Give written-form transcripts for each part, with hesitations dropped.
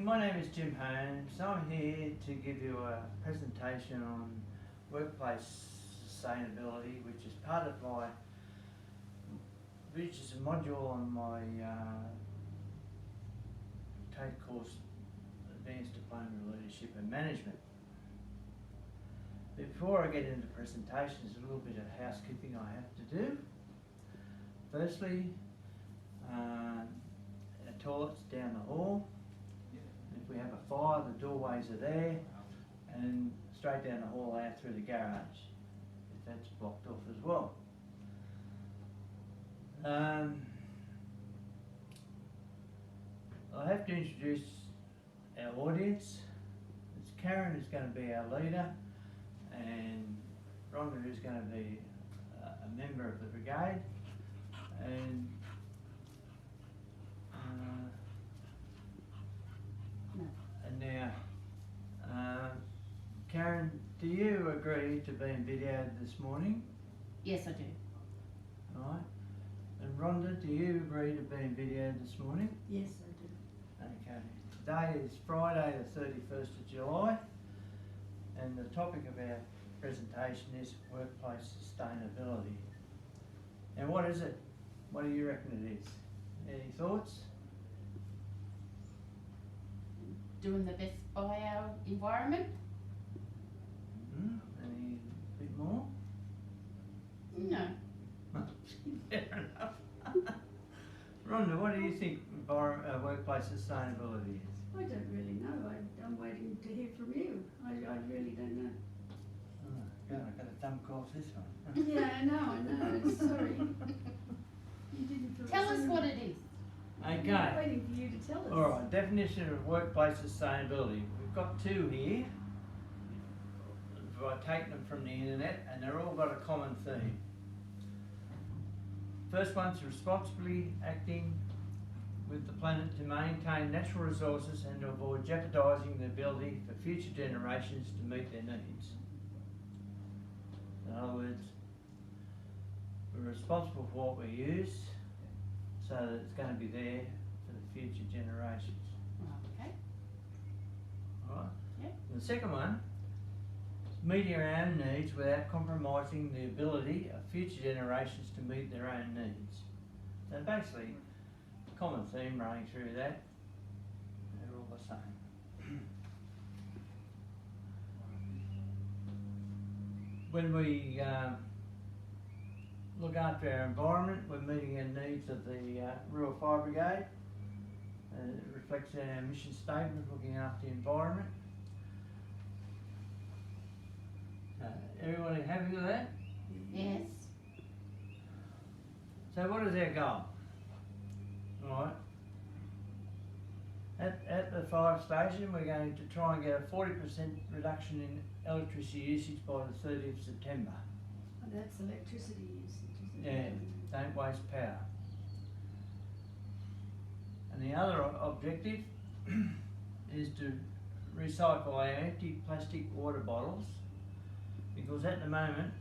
my name is Jim Holmes. I'm here to give you a presentation on workplace sustainability, which is part of which is a module on my TAFE course, Advanced Diploma of Leadership and Management. Before I get into the presentation, there's a little bit of housekeeping I have to do. Firstly, our toilet's down the hall. If we have a fire, the doorways are there, and straight down the hall out through the garage, if that's blocked off as well. I have to introduce our audience. It's Karen who's going to be our leader, and Rhonda who's going to be a member of the brigade, and now, Karen, do you agree to being videoed this morning? Yes, I do. Right. And Rhonda, do you agree to being videoed this morning? Yes, I do. Okay. Today is Friday the 31st of July, and the topic of our presentation is workplace sustainability. Now, what is it? What do you reckon it is? Any thoughts? Doing the best by our environment? Any bit more? No. Fair enough. Rhonda, what do you think workplace sustainability is? I don't really know. I'm waiting to hear from you. I really don't know. Oh, God, I've got to dump off this one. Yeah, I know. Sorry. You didn't fill Tell us in. what it is. I'm Okay. waiting for you to tell us. Alright, definition of workplace sustainability. We've got two here. I've taken them from the internet, and they're all got a common theme. First one's responsibly acting with the planet to maintain natural resources and to avoid jeopardising the ability for future generations to meet their needs. In other words, we're responsible for what we use so that it's going to be there for the future generations. Okay. Alright? Yeah. The second one is meeting our own needs without compromising the ability of future generations to meet their own needs. So basically, common theme running through that, they're all the same. When we look after our environment, we're meeting our needs of the Rural Fire Brigade. It reflects our mission statement, looking after the environment. Everybody happy with that? Yes. So what is our goal? Alright. At the fire station, we're going to try and get a 40% reduction in electricity usage by the 30th of September. Oh, that's electricity usage, isn't Yeah, it? don't waste power. And the other objective is to recycle our empty plastic water bottles, because at the moment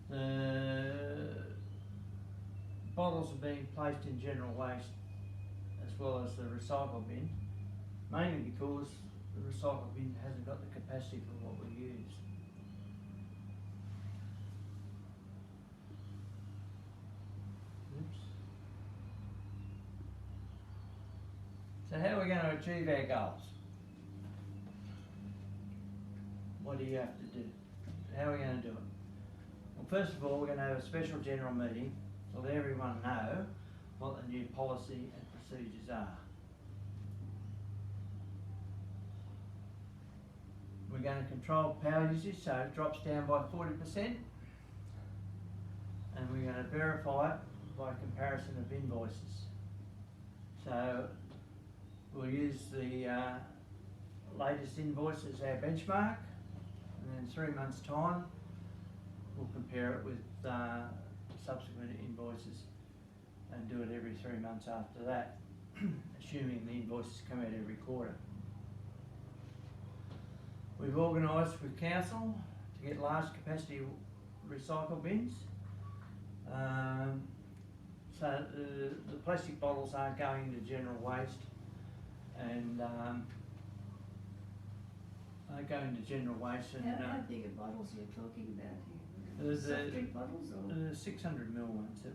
the bottles are being placed in general waste as well as the recycle bin, mainly because the recycle bin hasn't got the capacity for what we use. Oops. So how are we going to achieve our goals? What do you have to do? How are we going to do it? Well, first of all, we're going to have a special general meeting to let everyone know what the new policy and procedures are. We're going to control power usage so it drops down by 40%, and we're going to verify it by comparison of invoices. So we'll use the latest invoice as our benchmark, and in 3 months' time we'll compare it with subsequent invoices and do it every 3 months after that, assuming the invoices come out every quarter. We've organised with council to get large capacity recycle bins, so the plastic bottles aren't going to general waste, and I go into general waste and How big are bottles you're talking about here? There's Soft drink bottles or? the 600 ml ones that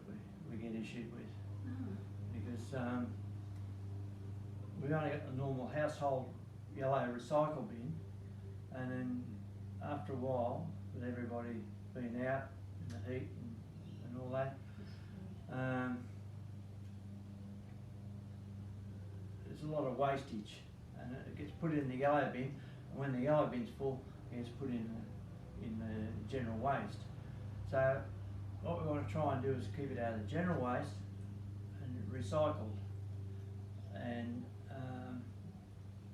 we get issued with, Oh, because we've only got the normal household yellow recycle bin, and then after a while, with everybody being out in the heat and all that, there's a lot of wastage, and it gets put in the yellow bin, and when the yellow bin's full, it gets put in the general waste. So what we want to try and do is keep it out of the general waste and recycled. And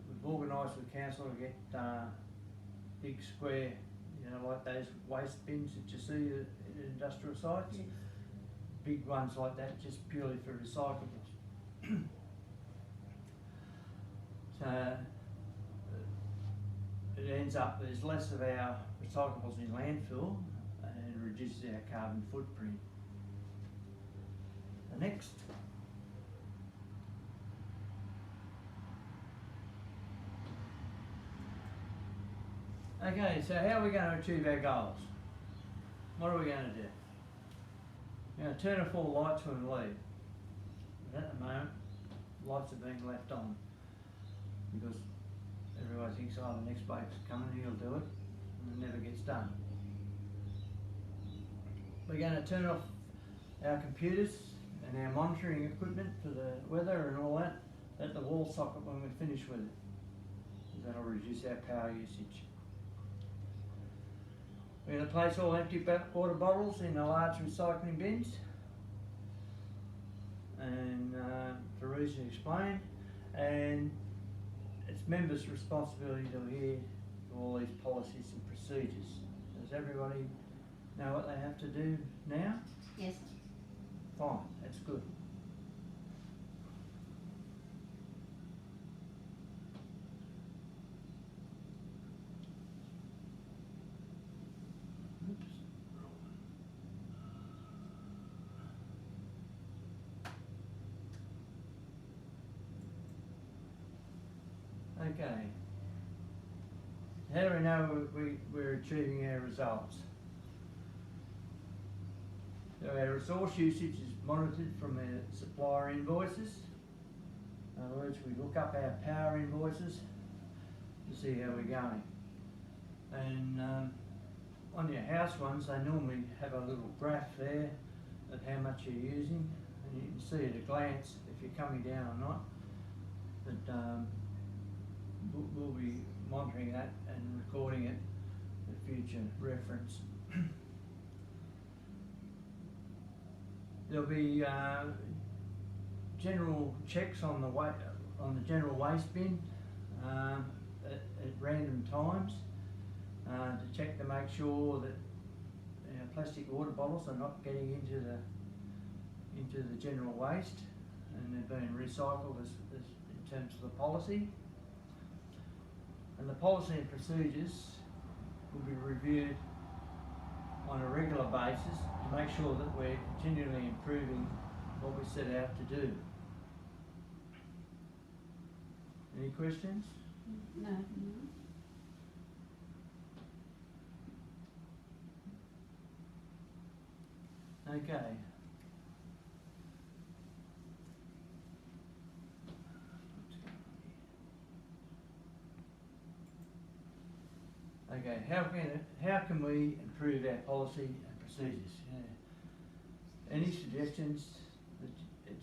we've organised with council to get big square, like those waste bins that you see at industrial sites. yes. Big ones like that, just purely for recyclables. So it ends up there's less of our recyclables in landfill and reduces our carbon footprint. The next. Okay, so how are we going to achieve our goals? What are we going to do? We're going to turn off all lights when we leave. But at the moment, lights are being left on because everybody thinks, oh, the next bloke's coming, he'll do it, and it never gets done. We're going to turn off our computers and our monitoring equipment for the weather and all that at the wall socket when we finish with it. That'll reduce our power usage. We're going to place all empty water bottles in the large recycling bins, and for reasons explained, and it's members' responsibility to adhere to all these policies and procedures. Does everybody know what they have to do now? Yes. Fine, that's good. Okay. How do we know we're achieving our results? So our resource usage is monitored from our supplier invoices. In other words, we look up our power invoices to see how we're going. And on your house ones, they normally have a little graph there of how much you're using, and you can see at a glance if you're coming down or not. But we'll be monitoring that and recording it for future reference. There'll be general checks on the general waste bin at random times to check to make sure that plastic water bottles are not getting into the general waste and they're being recycled as in terms of the policy. And the policy and procedures will be reviewed on a regular basis to make sure that we're continually improving what we set out to do. Any questions? No. Okay. Okay, how can we improve our policy and procedures? Any suggestions that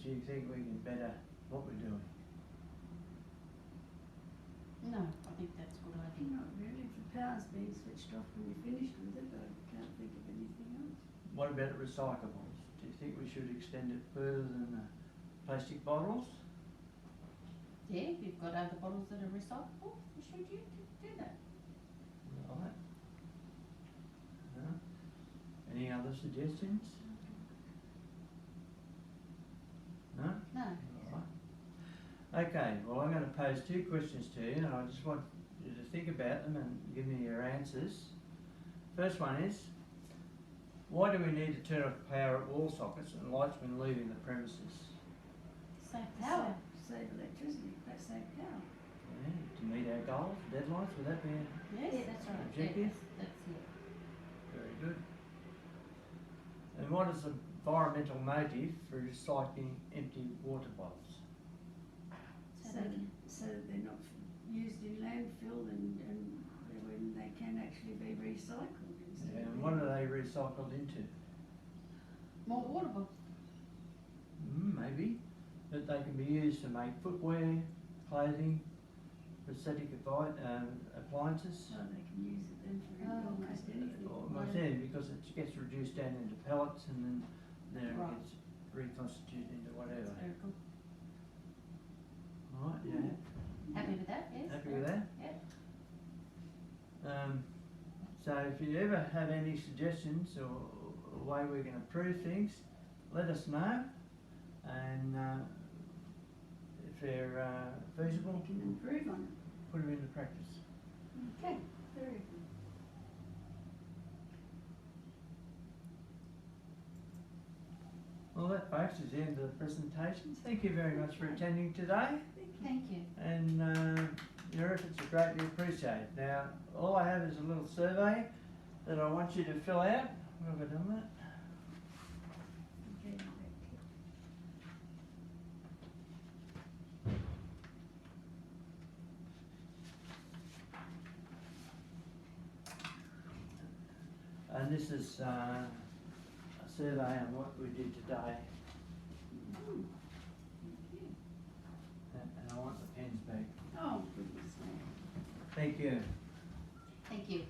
you think we can better what we're doing? No, I think that's a good idea. Not really. The power's being switched off when you're finished with it, I can't think of anything else. What about recyclables? Do you think we should extend it further than the plastic bottles? Yeah, if you've got other bottles that are recyclable, you should do that. Right. Any other suggestions? No? No. Right. Okay, well I'm going to pose two questions to you and I just want you to think about them and give me your answers. First one is, why do we need to turn off power at wall sockets and lights when leaving the premises? Save power. save electricity, let's save power. Yeah, to meet our goals, deadlines, would that be Yes, Yeah. that's right. Objective? Yeah, that's it. very good? And what is the environmental motive for recycling empty water bottles? So So, they can, so that they're not used in landfill and when they can actually be recycled instead Yeah, of and what being- are they recycled into? more water bottles. Maybe, but they can be used to make footwear, clothing, prosthetic appliances. So they can use it then for Oh, almost okay. anything. Well, I said, because it gets reduced down into pellets and then it Right. gets reconstituted into whatever. That's very cool. Right, yeah, Happy with that, yes? happy with that? Yeah. So if you ever have any suggestions or a way we can improve things, let us know. And if they're feasible, We can improve on put them into practice. it. Okay, very good. Well, that, folks, is the end of the presentation. Thank you very much for attending today, Thank you. and your efforts are greatly appreciated. Now, all I have is a little survey that I want you to fill out. Have I done that? Okay, And this is a survey on what we did today, thank you. and I want the pens back. Oh, goodness me. Thank you. Thank you.